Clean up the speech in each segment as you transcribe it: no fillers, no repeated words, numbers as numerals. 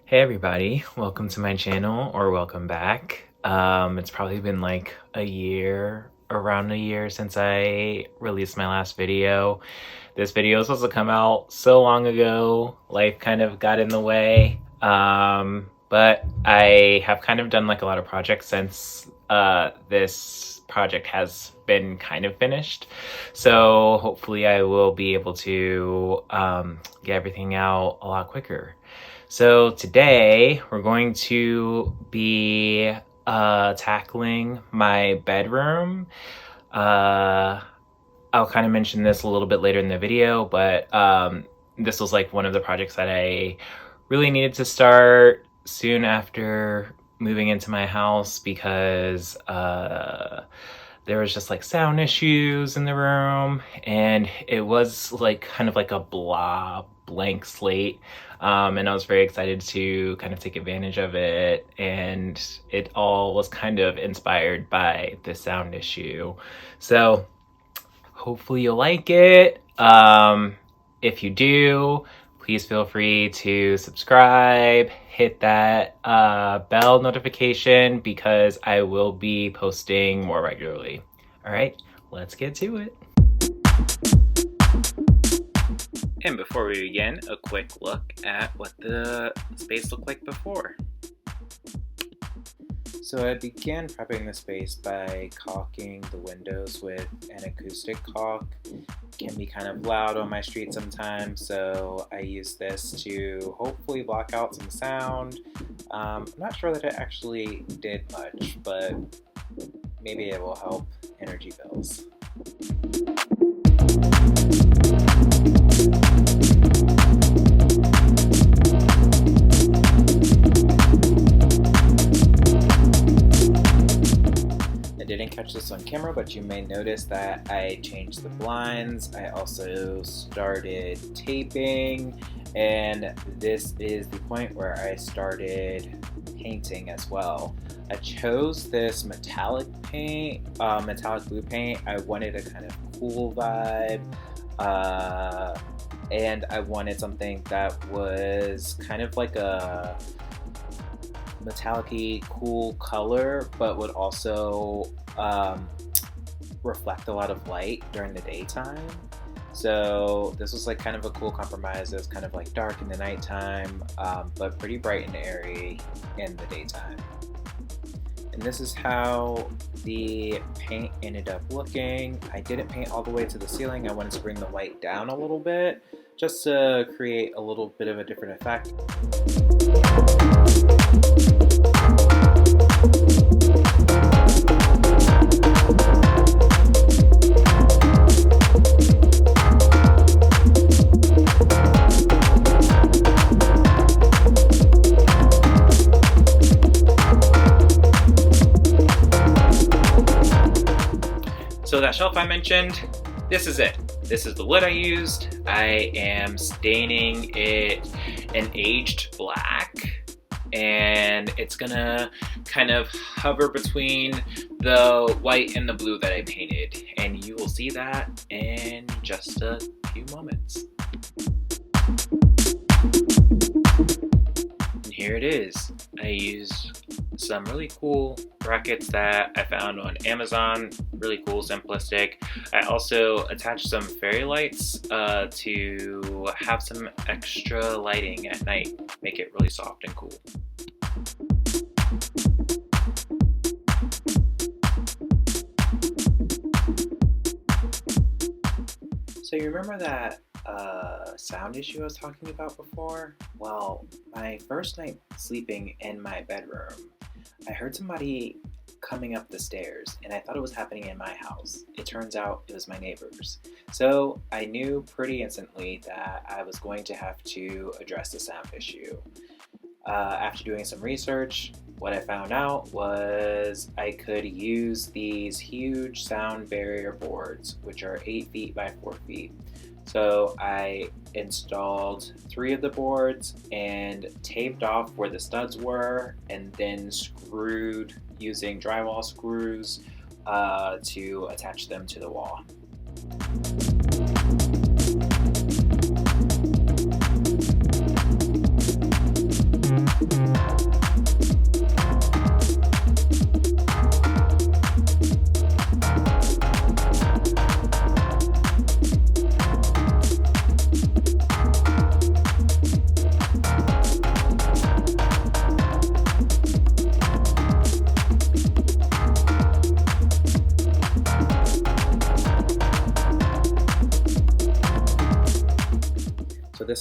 Hey everybody, welcome to my channel, or welcome back. It's probably been like around a year since I released my last video. This video was supposed to come out so long ago, life kind of got in the way. But I have kind of done like a lot of projects since this project has been kind of finished. So hopefully I will be able to get everything out a lot quicker. So today we're going to be tackling my bedroom. I'll kind of mention this a little bit later in the video, but this was like one of the projects that I really needed to start soon after moving into my house because there was just like sound issues in the room, and it was like kind of like a blank slate. And I was very excited to kind of take advantage of it, and it all was kind of inspired by the sound issue. So hopefully you'll like it. If you do, please feel free to subscribe, hit that bell notification because I will be posting more regularly. All right, let's get to it. And before we begin, a quick look at what the space looked like before. So I began prepping the space by caulking the windows with an acoustic caulk. It can be kind of loud on my street sometimes, so I use this to hopefully block out some sound. I'm not sure that it actually did much, but maybe it will help energy bills. I didn't catch this on camera, but you may notice that I changed the blinds. I also started taping, and this is the point where I started painting as well. I chose this metallic paint, metallic blue paint. I wanted a kind of cool vibe, and I wanted something that was kind of like a metallic-y cool color, but would also reflect a lot of light during the daytime. So this was like kind of a cool compromise. It was kind of like dark in the nighttime, but pretty bright and airy in the daytime. And this is how the paint ended up looking. I didn't paint all the way to the ceiling. I wanted to bring the light down a little bit just to create a little bit of a different effect. So that shelf I mentioned, this is it. This is the wood I used. I am staining it an aged black, and it's gonna kind of hover between the white and the blue that I painted, and you will see that in just a few moments. And here it is. I used some really cool brackets that I found on Amazon, really cool, simplistic. I also attached some fairy lights to have some extra lighting at night, make it really soft and cool. So you remember that sound issue I was talking about before? Well, my first night sleeping in my bedroom, I heard somebody coming up the stairs, and I thought it was happening in my house. It turns out it was my neighbors. So I knew pretty instantly that I was going to have to address the sound issue. After doing some research, what I found out was I could use these huge sound barrier boards, which are 8 feet by 4 feet. So I installed 3 of the boards and taped off where the studs were, and then screwed using drywall screws to attach them to the wall.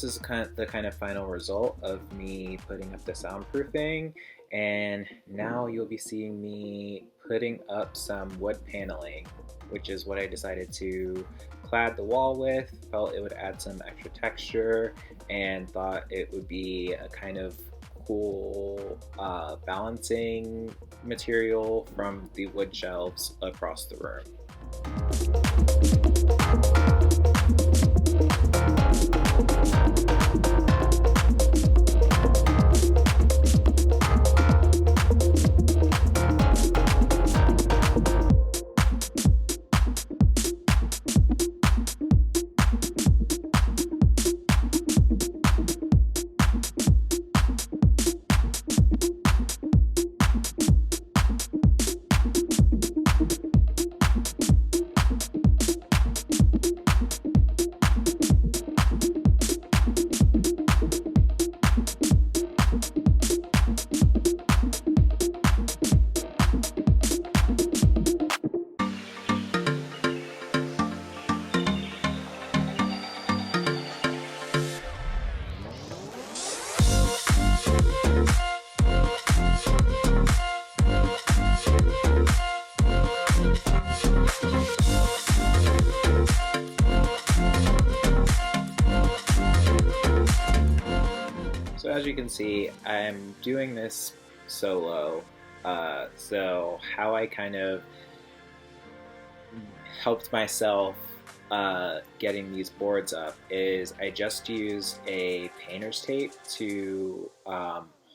this is the kind of final result of me putting up the soundproofing, and now you'll be seeing me putting up some wood paneling, which is what I decided to clad the wall with. Felt it would add some extra texture and thought it would be a kind of cool balancing material from the wood shelves across the room. So as you can see, I'm doing this solo. So how I kind of helped myself getting these boards up is I just used a painter's tape to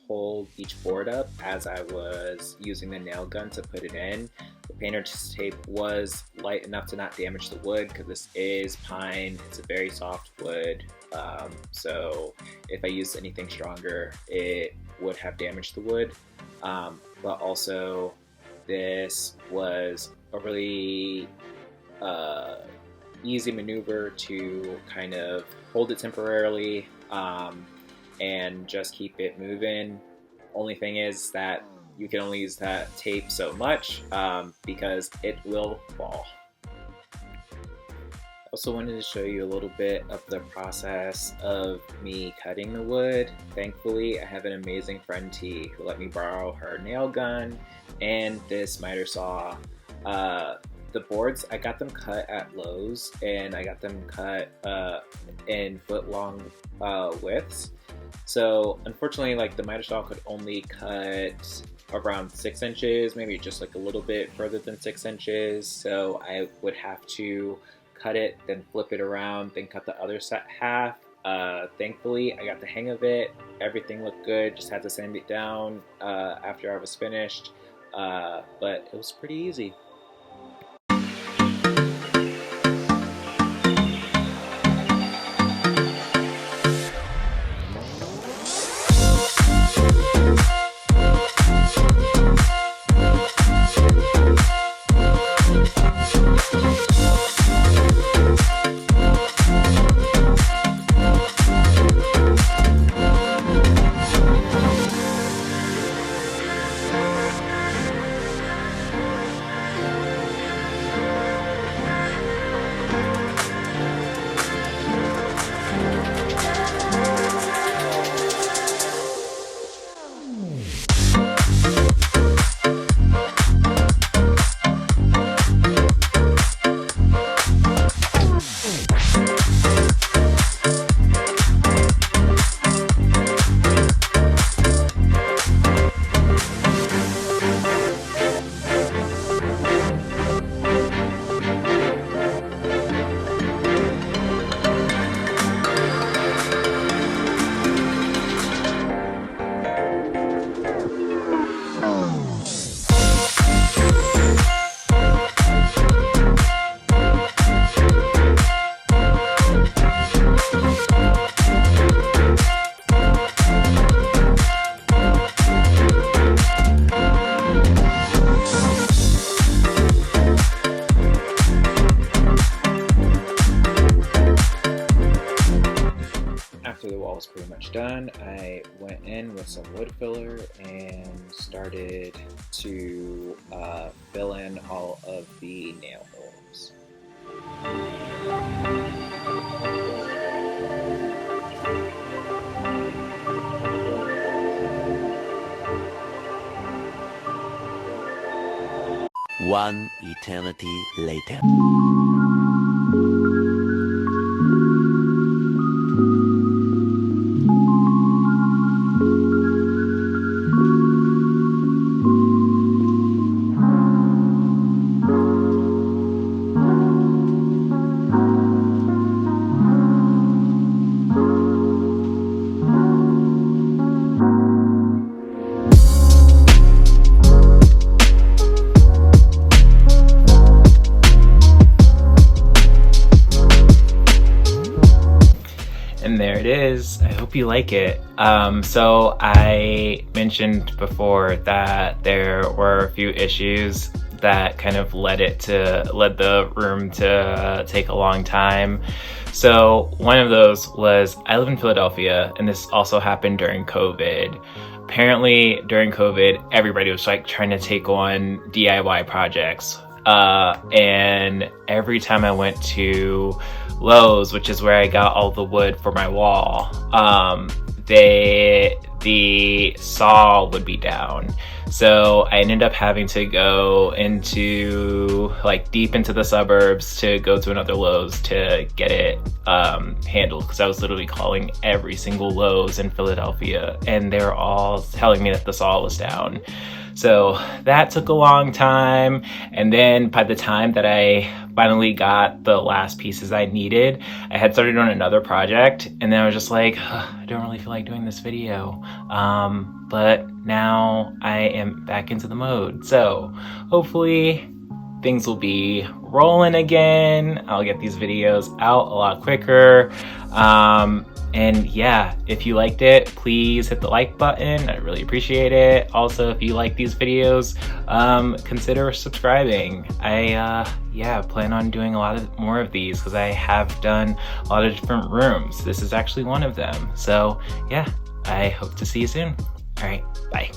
hold each board up as I was using the nail gun to put it in. The painter's tape was light enough to not damage the wood because this is pine. It's a very soft wood. So if I used anything stronger, it would have damaged the wood. But also this was a really easy maneuver to kind of hold it temporarily and just keep it moving. Only thing is that you can only use that tape so much because it will fall. I also wanted to show you a little bit of the process of me cutting the wood. Thankfully, I have an amazing friend T who let me borrow her nail gun and this miter saw. The boards, I got them cut at Lowe's and I got them cut in foot-long widths. So unfortunately, like the miter saw could only cut around 6 inches, maybe just like a little bit further than 6 inches. So I would have to cut it, then flip it around, then cut the other half. Thankfully, I got the hang of it. Everything looked good. Just had to sand it down after I was finished. But it was pretty easy. After the wall was pretty much done, I went in with some wood filler and started to fill in all of the nail holes. One eternity later. And there it is. I hope you like it. So I mentioned before that there were a few issues that kind of led the room to take a long time. So one of those was, I live in Philadelphia, and this also happened during COVID. Apparently during COVID, everybody was like trying to take on DIY projects. And every time I went to Lowe's, which is where I got all the wood for my wall, the saw would be down. So I ended up having to go into like deep into the suburbs to go to another Lowe's to get it handled, because I was literally calling every single Lowe's in Philadelphia and they were all telling me that the saw was down. So that took a long time, and then by the time that I finally got the last pieces I needed, I had started on another project, and then I was just like, I don't really feel like doing this video. But now I am back into the mode. So hopefully things will be rolling again. I'll get these videos out a lot quicker. And yeah, if you liked it, please hit the like button. I really appreciate it. Also, if you like these videos, consider subscribing. I plan on doing a lot more of these because I have done a lot of different rooms. This is actually one of them. So yeah, I hope to see you soon. All right, bye.